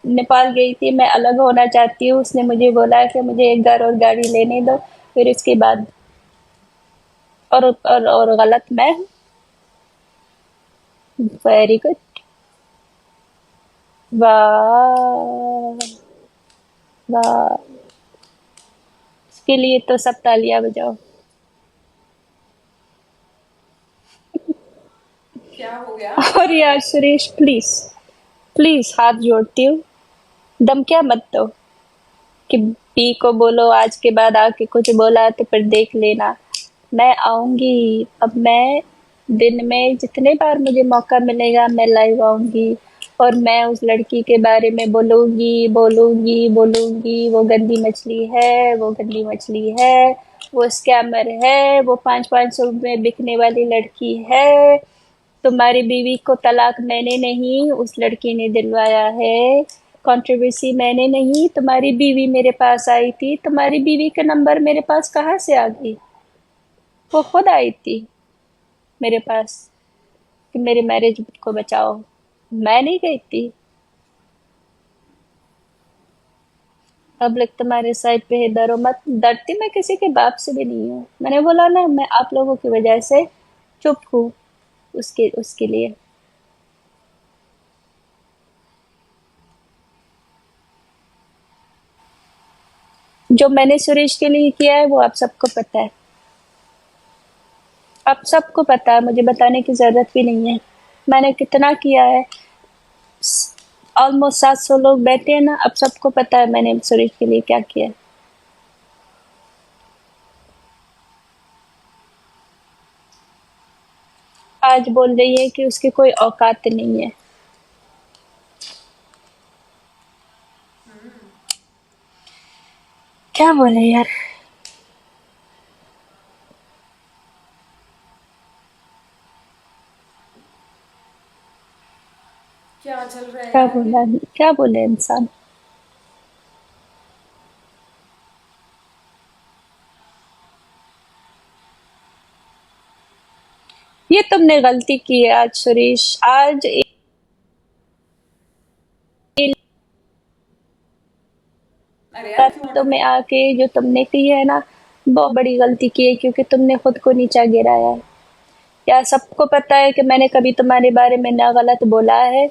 नेपाल गई थी, मैं अलग होना चाहती हूँ, उसने मुझे बोला कि मुझे एक घर और गाड़ी लेने दो, फिर उसके बाद और गलत मैं हूँ। Very good. वाह वाह, इसके लिए तो सब तालियां बजाओ। क्या हो गया? और यार सुरेश, प्लीज प्लीज हाथ जोड़ती हूँ, दम क्या मत दो कि पी को बोलो आज के बाद आके कुछ बोला तो फिर देख लेना। मैं आऊंगी, अब मैं दिन में जितने बार मुझे मौका मिलेगा मैं लाइव आऊंगी, और मैं उस लड़की के बारे में बोलूंगी बोलूंगी बोलूंगी, वो गंदी मछली है, वो गंदी मछली है, वो स्कैमर है, वो 500-500 में बिकने वाली लड़की है। तुम्हारी बीवी को तलाक मैंने नहीं, उस लड़की ने दिलवाया है। कंट्रोवर्सी मैंने नहीं, तुम्हारी बीवी मेरे पास आई थी। तुम्हारी बीवी का नंबर मेरे पास कहाँ से आ गई? वो खुद आई थी मेरे पास कि मेरे मैरिज को बचाओ। मैं नहीं गई थी। पब्लिक तुम्हारे साइड पे है, डरो मत। डरती मैं किसी के बाप से भी नहीं हूँ, मैंने बोला ना, मैं आप लोगों की वजह से चुप हूँ। उसके उसके लिए जो मैंने सुरेश के लिए किया है वो आप सबको पता है। आप सबको पता है, मुझे बताने की जरूरत भी नहीं है मैंने कितना किया है। ऑलमोस्ट 700 लोग बैठे हैं ना, अब सबको पता है मैंने सुरेश के लिए क्या किया है। आज बोल रही है कि उसकी कोई औकात नहीं है। क्या बोले यार। क्या चल रहा है क्या यार ये? बोला, क्या बोले इंसान। ये तुमने गलती की है आज सुरेश, आज अरे यार क्यों बातों अटक में रहे हो? आके जो तुमने की है ना, बहुत बड़ी गलती की है, क्योंकि तुमने खुद को नीचा गिराया है। या सबको पता है कि मैंने कभी तुम्हारे बारे में ना गलत बोला है,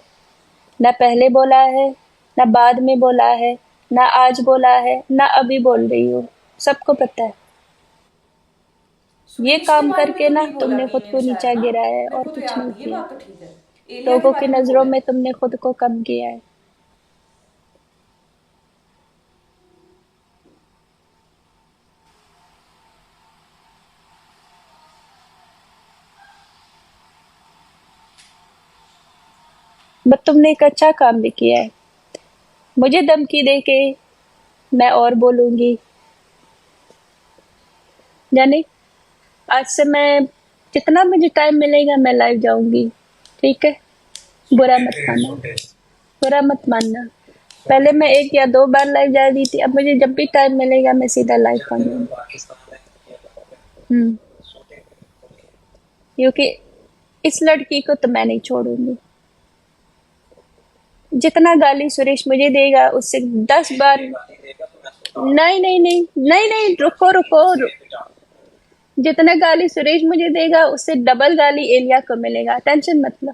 ना पहले बोला है, ना बाद में बोला है, ना आज बोला है, ना अभी बोल रही हूँ। सबको पता है। ये सुरेश के काम बारे में करके तो ना नहीं बोला तुमने खुद बीवी को ने शायद नीचा ना। गिराया है मेरे और को तो कुछ याद नहीं नहीं, ये किया। बात तो ठीक है। एलिया के लोगों की बारे में नजरों बोला में है। तुमने खुद को कम किया है। बट तुमने एक अच्छा काम भी किया है। मुझे धमकी दे के मैं और बोलूंगी, यानी आज से मैं जितना मुझे टाइम मिलेगा मैं लाइव जाऊंगी। ठीक है, बुरा मत मानना, बुरा मत मानना। पहले मैं एक या दो बार लाइव जा रही थी, अब मुझे जब भी टाइम मिलेगा मैं सीधा लाइव आऊंगी। हम्म, क्योंकि इस लड़की को तो मैं नहीं छोड़ूंगी। जितना गाली सुरेश मुझे देगा उससे 10 बार। नहीं नहीं नहीं नहीं नहीं, रुको रुको जितना गाली सुरेश मुझे देगा उससे डबल गाली एलिया को मिलेगा, टेंशन मत लो।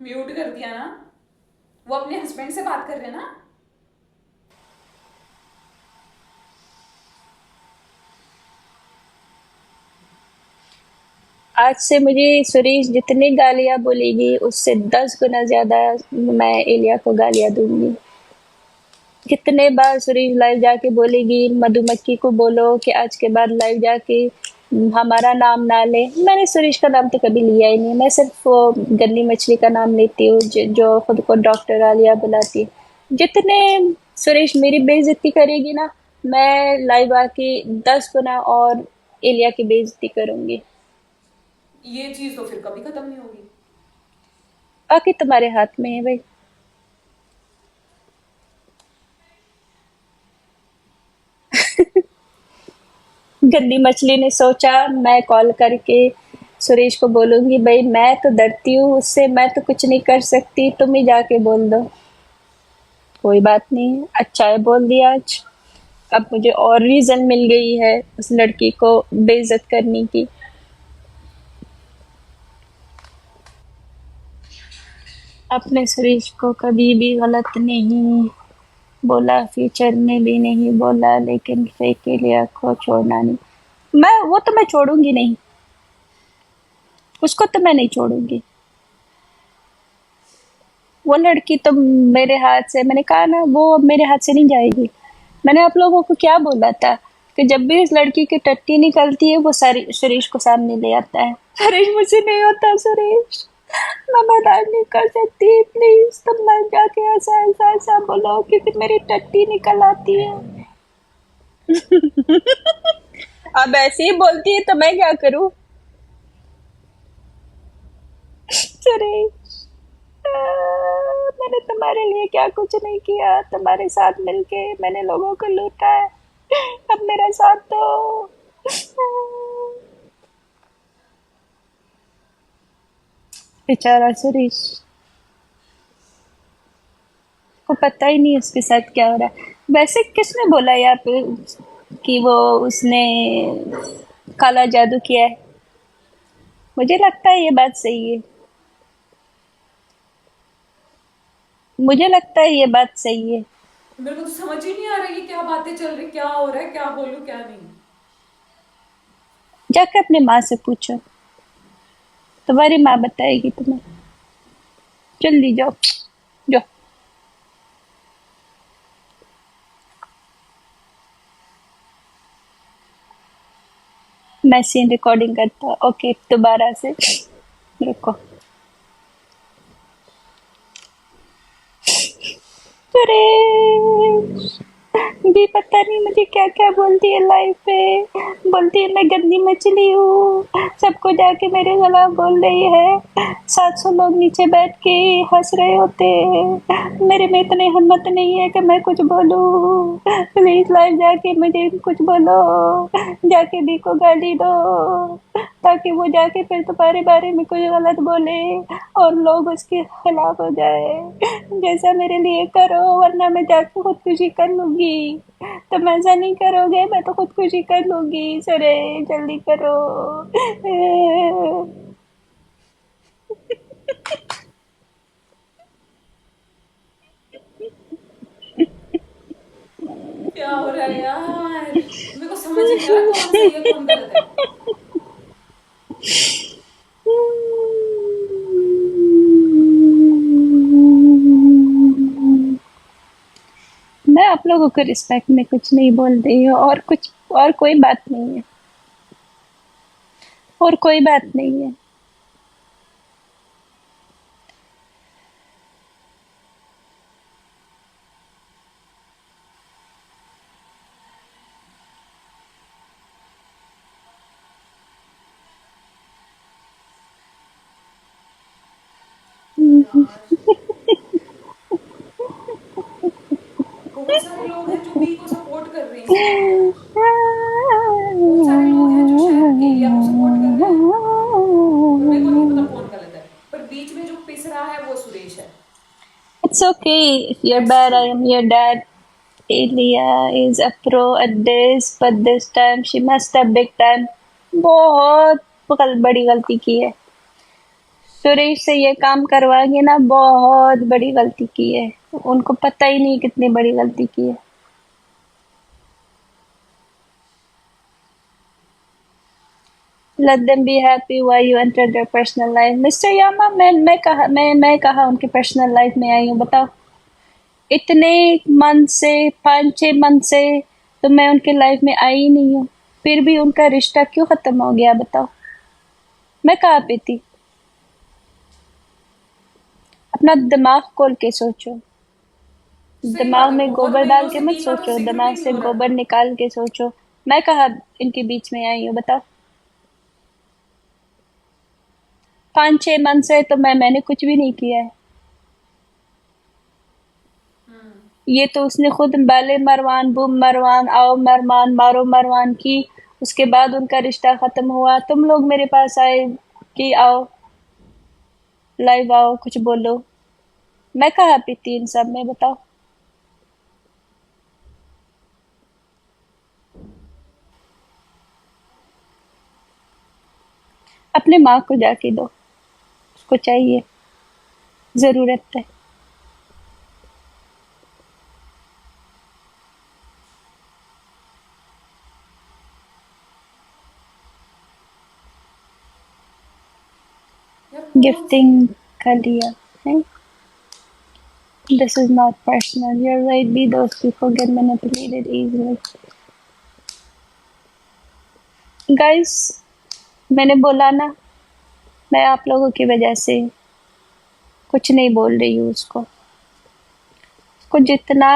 म्यूट कर दिया ना? वो अपने हस्बैंड से बात कर रहे हैं ना? आज से मुझे सुरेश जितनी गालियां बोलेगी उससे 10 गुना ज्यादा मैं एलिया को गालियां दूंगी। कितने बार सुरेश लाइव जाके बोलेगी मधुमक्खी को बोलो कि आज के बाद लाइव जाके हमारा नाम ना ले। मैंने सुरेश का नाम तो कभी लिया ही नहीं, मैं सिर्फ वो गंदी मछली का नाम लेती हूँ जो खुद को डॉक्टर आलिया बुलाती है। जितने सुरेश मेरी बेइज्जती करेगी ना, मैं लाइव आके 10 गुना और एलिया की बेइज्जती करूंगी। ये चीज़ तो फिर कभी ख़त्म नहीं होगी। बाकी तुम्हारे हाथ में है भाई। गंदी मछली ने सोचा मैं कॉल करके सुरेश को बोलूंगी भाई मैं तो डरती हूँ उससे, मैं तो कुछ नहीं कर सकती, तुम ही जाके बोल दो। कोई बात नहीं, अच्छा है बोल दिया आज। अब मुझे और रीजन मिल गई है उस लड़की को बेइज्जत करने की। अपने सुरेश को कभी भी गलत नहीं बोला, फ्यूचर में भी नहीं बोला, लेकिन फेक के लिए को छोड़ना नहीं। मैं वो तो मैं छोड़ूंगी नहीं, उसको तो मैं नहीं छोड़ूंगी। वो लड़की तो मेरे हाथ से, मैंने कहा ना वो अब मेरे हाथ से नहीं जाएगी। मैंने आप लोगों को क्या बोला था कि जब भी इस लड़की की टट्टी निकलती है वो सारी सुरेश को सामने ले आता है। सुरेश मुझसे नहीं होता, सुरेश मैं बर्दाश्त नहीं कर सकती, प्लीज तुम मत जाके ऐसा ऐसा ऐसा बोलो क्योंकि मेरी टट्टी निकल आती है। अब ऐसे ही बोलती है तो मैं क्या करूं। सुरेश मैंने तुम्हारे लिए क्या कुछ नहीं किया, तुम्हारे साथ मिलके मैंने लोगों को लूटा है, अब मेरा साथ दो। बेचारा सुरेश को पता ही नहीं उसके साथ क्या हो रहा है। वैसे किसने बोला यहाँ पे कि वो उसने काला जादू किया है? मुझे लगता है ये बात सही है, मुझे लगता है ये बात सही है। मेरे को तो समझ ही नहीं आ रही है क्या बातें चल रही, क्या हो रहा है, क्या बोलूं क्या नहीं। जाके अपनी माँ से पूछो, तुम्हारी माँ बताएगी तुम्हें। जल्दी जाओ, जाओ। मैं सीन रिकॉर्डिंग करता हूँ। ओके दोबारा से रुको। सुरेश भी पता नहीं मुझे क्या क्या बोलती है लाइफ पे। बोलती है मैं गंदी मछली हूँ, सबको जाके मेरे खिलाफ बोल रही है, 700 लोग नीचे बैठ के हंस रहे होते हैं, मेरे में इतनी हिम्मत नहीं है कि मैं कुछ बोलूँ। प्लीज लाइव जाके मुझे कुछ बोलो, जाके दी को गाली दो ताकि वो जाके फिर तुम्हारे बारे में कुछ गलत बोले और लोग उसके खिलाफ हो जाए। जैसा मेरे लिए करो वरना मैं जाके खुदकुशी कर लूंगी। तुम ऐसा नहीं करोगे मैं तो खुदकुशी कर लूंगी। सरे जल्दी करो। क्या हो रहा है यार, मेरे को समझ ही नहीं आ रहा कौन सही है कौन गलत है। मैं आप लोगों को रिस्पेक्ट में कुछ नहीं बोल रही हूँ, और कुछ और कोई बात नहीं है, और कोई बात नहीं है। यार बहुत सारे लोग हैं जो बी को सपोर्ट कर रहे हैं इस मामले में। बहुत सारे लोग हैं जो शायद एलिया को सपोर्ट कर रहे हैं, और मेरे को नहीं पता कौन गलत है, पर बीच में जो पिस रहा है वो सुरेश है। It's okay. If you're that's bad, true. I am your dad. Elia is a pro at this, but this time she messed up big time. बहुत बड़ी गलती की है। सुरेश से ये काम करवा के ना बहुत बड़ी गलती की है। उनको पता ही नहीं कितनी बड़ी गलती की है। Let them be happy while you enter their personal life. Mister Yama, मैं कहा उनके पर्सनल लाइफ में आई हूँ, बताओ। इतने मंथ से, 5-6 मंथ से तो मैं उनके लाइफ में आई ही नहीं हूँ, फिर भी उनका रिश्ता क्यों खत्म हो गया बताओ। मैं कहाँ पे थी? अपना दिमाग खोल के सोचो। सही बात दिमाग है, में बहुत गोबर महीनों डाल के से मत बी का तो सोचो, जिक्र भी दिमाग नहीं से हो रहा है। गोबर निकाल के सोचो। मैं कहा इनके बीच में आई हूँ बताओ। 5-6 मंथ से तो मैंने कुछ भी नहीं किया है। ये तो उसने खुद पहले मरवान बूम मरवान आओ मरवान मारो मरवान की, उसके बाद उनका रिश्ता खत्म हुआ, तुम लोग मेरे पास आए कि आओ लाइव आओ कुछ बोलो। मैं कहाँ पे थी इन सब में बताओ। अपने माँ को जाके दो, उसको चाहिए, जरूरत है। यार कौन सी है? गिफ्टिंग कर लिया है। This is not personal. You're right. Be those people get manipulated easily. Guys, मैंने बोला ना, मैं आप लोगों की वजह से कुछ नहीं बोल रही हूँ उसको। उसको जितना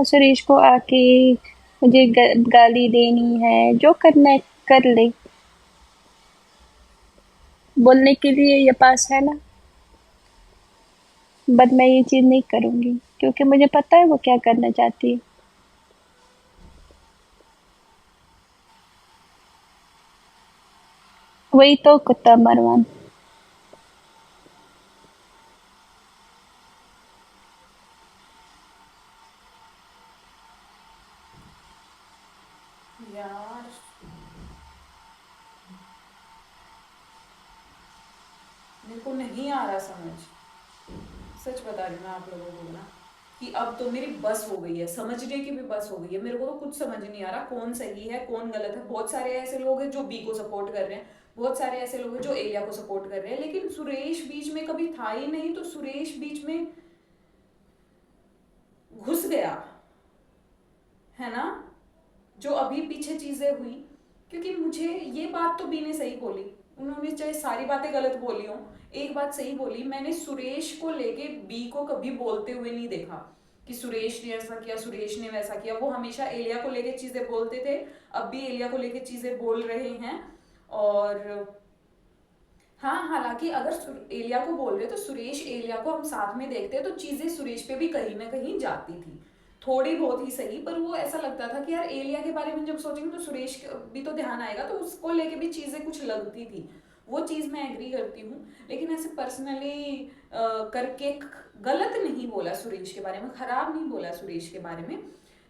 सुरेश को आके मुझे गाली देनी है, जो करना है कर ले। बोलने के लिए ये पास है ना, बट मैं ये चीज़ नहीं करूँगी क्योंकि मुझे पता है वो क्या करना चाहती है। वही तो कुत्ता मरवान। यार मेरे को नहीं आ रहा समझ, सच बता रही हूँ मैं आप लोगों को ना, कि अब तो मेरी बस हो गई है, समझने की भी बस हो गई है। मेरे को तो कुछ समझ नहीं आ रहा कौन सही है कौन गलत है। बहुत सारे ऐसे लोग हैं जो बी को सपोर्ट कर रहे हैं, बहुत सारे ऐसे लोग हैं जो एलिया को सपोर्ट कर रहे हैं, लेकिन सुरेश बीच में कभी था ही नहीं। तो सुरेश बीच में घुस गया है ना, जो अभी पीछे चीजें हुई। क्योंकि मुझे ये बात तो बी ने सही बोली, उन्होंने चाहे सारी बातें गलत बोली हो, एक बात सही बोली, मैंने सुरेश को लेके बी को कभी बोलते हुए नहीं देखा कि सुरेश ने ऐसा किया सुरेश ने वैसा किया। वो हमेशा एलिया को लेके चीजें बोलते थे, अब भी एलिया को लेके चीजें बोल रहे हैं। और हाँ, हालांकि अगर एलिया को बोल रहे तो सुरेश एलिया को हम साथ में देखते तो चीजें सुरेश पे भी कहीं ना कहीं जाती थी, थोड़ी बहुत ही सही। पर वो ऐसा लगता था कि यार एलिया के बारे में जब सोचेंगे तो सुरेश भी तो ध्यान आएगा, तो उसको लेके भी चीजें कुछ लगती थी। वो चीज मैं एग्री करती हूँ, लेकिन ऐसे पर्सनली करके गलत नहीं बोला सुरेश के बारे में, खराब नहीं बोला सुरेश के बारे में।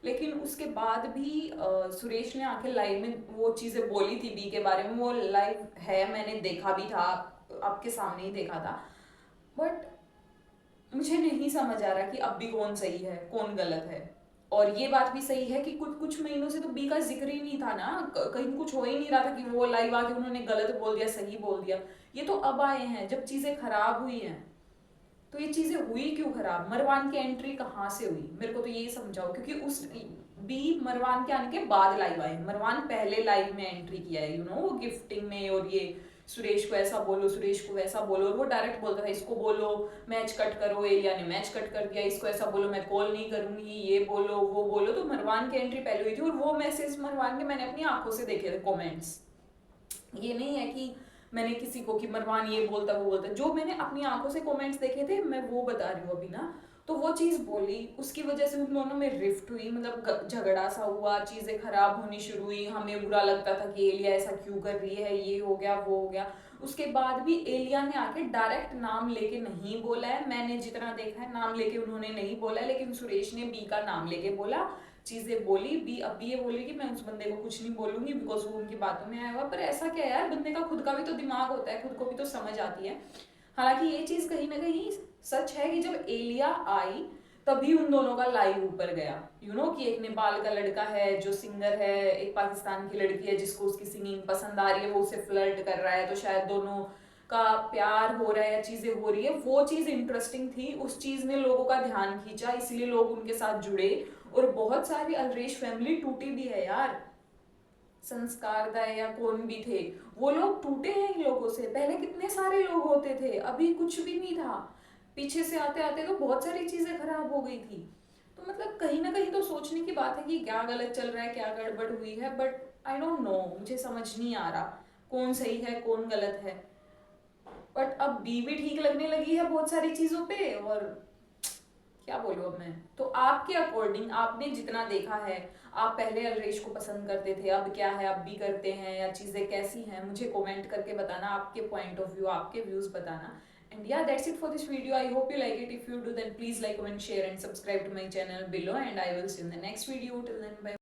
लेकिन उसके बाद भी सुरेश ने आके लाइव में वो चीजें बोली थी बी के बारे में, वो लाइव है, मैंने देखा भी था, आपके सामने ही देखा था। बट मुझे नहीं समझ आ रहा कि अब भी कौन सही है कौन गलत है। और ये बात भी सही है कि कुछ कुछ महीनों से तो बी का जिक्र ही नहीं था ना, कहीं कुछ हो ही नहीं रहा था कि वो लाइव आके उन्होंने गलत बोल दिया सही बोल दिया। ये तो अब आए हैं जब चीजें खराब हुई हैं। तो ये चीजें हुई क्यों खराब, मरवान की एंट्री कहाँ से हुई, मेरे को तो यही समझाओ। क्योंकि उस बी मरवान के आने के बाद लाइव आए, मरवान पहले लाइव में एंट्री किया है, वो गिफ्टिंग में। और ये सुरेश को ऐसा बोलो सुरेश को वैसा बोलो, और वो डायरेक्ट बोलता था इसको बोलो मैच कट करो, एलिया ने मैच कट कर दिया, इसको ऐसा बोलो मैं कॉल नहीं करूंगी, ये बोलो वो बोलो। तो मरवान की एंट्री पहले हुई थी, और वो मैसेज मरवान के मैंने अपनी आंखों से देखे थे कॉमेंट्स। ये नहीं है कि मैंने किसी को कि मरवान ये बोलता वो बोलता, जो मैंने अपनी आंखों से कमेंट्स देखे थे मैं वो बता रही हूँ अभी ना। तो वो चीज़ बोली, उसकी वजह से उन दोनों में रिफ्ट हुई, मतलब झगड़ा सा हुआ, चीज़ें खराब होनी शुरू हुई, हमें बुरा लगता था कि एलिया ऐसा क्यों कर रही है, ये हो गया वो हो गया। उसके बाद भी एलिया ने आके डायरेक्ट नाम लेके नहीं बोला है, मैंने जितना देखा है नाम लेके उन्होंने नहीं बोला है, लेकिन सुरेश ने बी का नाम लेके बोला, चीजें बोली। बी अब भी ये बोली कि मैं उस बंदे को कुछ नहीं बोलूंगी बिकॉज वो उनकी बातों में आया हुआ। पर ऐसा क्या है यार, बंदे का खुद का भी तो दिमाग होता है, खुद को भी तो समझ आती है। हालांकि ये चीज कहीं ना कहीं सच है कि जब एलिया आई तभी उन दोनों का लाइव ऊपर गया। कि एक नेपाल का लड़का है जो सिंगर है, एक पाकिस्तान की लड़की है जिसको उसकी सिंगिंग पसंद आ रही है, वो उसे फ्लर्ट कर रहा है, तो शायद दोनों का प्यार हो रहा है या चीजें हो रही है, वो चीज इंटरेस्टिंग थी, उस चीज ने लोगों का ध्यान खींचा, इसलिए लोग उनके साथ जुड़े। और बहुत सारी अलरेश फैमिली टूटी भी है यार, संस्कार दाय या कौन भी थे, वो लोग टूटे हैं इन लोगों से। पहले कितने सारे लोग होते थे, अभी कुछ भी नहीं था, पीछे से आते आते तो बहुत सारी चीजें खराब हो गई थी। तो मतलब कहीं ना कहीं तो सोचने की बात है कि क्या गलत चल रहा है, क्या गड़बड़ हुई है। बट आई डोंट नो, मुझे समझ नहीं आ रहा कौन सही है कौन गलत है। बट अब बी भी ठीक लगने लगी है बहुत सारी चीजों पे, और क्या बोलूं अब मैं। तो आपके अकॉर्डिंग आपने जितना देखा है, आप पहले अलरेश को पसंद करते थे, अब क्या है, अब भी करते हैं, या चीजें कैसी हैं, मुझे कमेंट करके बताना, आपके पॉइंट ऑफ व्यू, आपके व्यूज बताना। And yeah, that's it for this video. I hope you like it. If you do, then please like, comment, share, and subscribe to my channel below. And I will see you in the next video. Till then, bye.